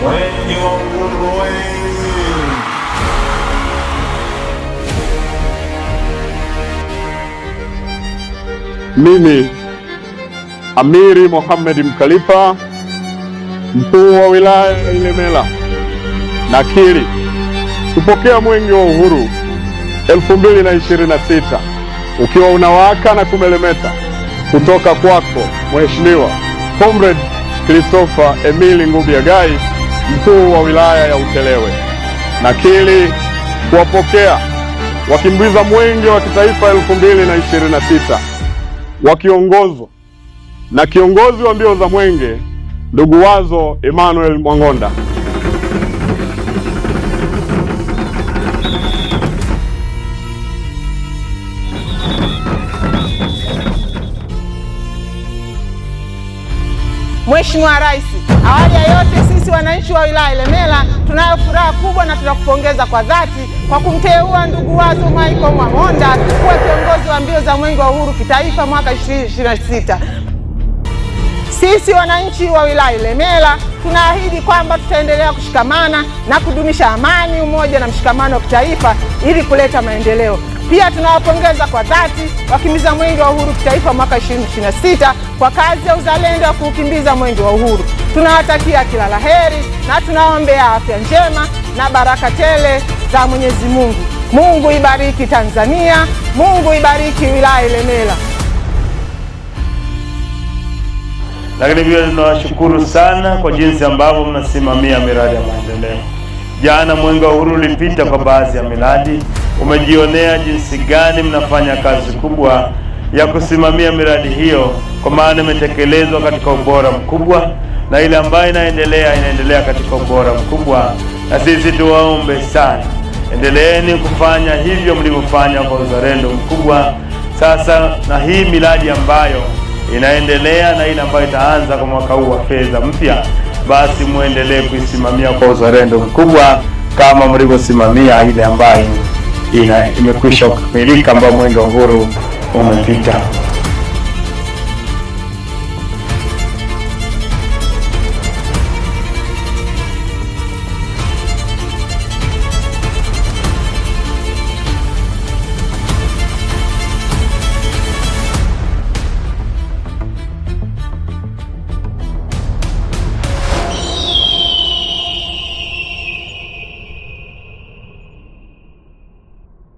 Mwenge wa Uhuru. Mimi Amiri Mohamed Mkalipa, mkuu wa wilaya ya Ilemela, nakiri kupokea Mwenge wa Uhuru 2026 ukiwa unawaka na kumelemeta kutoka kwako Mheshimiwa Comrade Christopher Emili Ngubiagai, mkuu wa wilaya ya Ukerewe. Nakiri kuwapokea wakimbiza Mwenge wa Kitaifa 2026 wakiongozwa na kiongozi wa mbio za Mwenge ndugu Wazo Emmanuel Mwang'onda. Mheshimiwa Rais, awali ya yote sisi wananchi wa wilaya Ilemela tunayo furaha kubwa na tunakupongeza kwa dhati kwa kumteua ndugu Wazo Michael Mwang'onda kuwa kiongozi wa mbio za Mwenge wa Uhuru Kitaifa mwaka 2026. Sisi wananchi wa wilaya Ilemela tunaahidi kwamba tutaendelea kushikamana na kudumisha amani, umoja na mshikamano wa kitaifa ili kuleta maendeleo. Pia tunawapongeza kwa dhati wakimbiza Mwenge wa Uhuru Kitaifa mwaka 2026 kwa kazi ya uzalendo wa kuukimbiza Mwenge wa Uhuru. Tunawatakia kila la heri na tunaombea afya njema na baraka tele za Mwenyezi Mungu. Mungu ibariki Tanzania, Mungu ibariki wilaya Ilemela. Lakini pia tunawashukuru sana kwa jinsi ambavyo mnasimamia miradi ya maendeleo. Jana Mwenge wa Uhuru ulipita kwa baadhi ya miradi, umejionea jinsi gani mnafanya kazi kubwa ya kusimamia miradi hiyo, kwa maana imetekelezwa katika ubora mkubwa na ile ambayo inaendelea katika ubora mkubwa. Na sisi tuwaombe sana, endeleeni kufanya hivyo mlivyofanya kwa uzalendo mkubwa. Sasa na hii miradi ambayo inaendelea na ile ambayo itaanza kwa mwaka huu wa fedha mpya, basi muendelee kuisimamia kwa uzalendo mkubwa kama mlivyosimamia ile ambayo imekwisha kukamilika, ambayo Mwenge wa Uhuru umepita.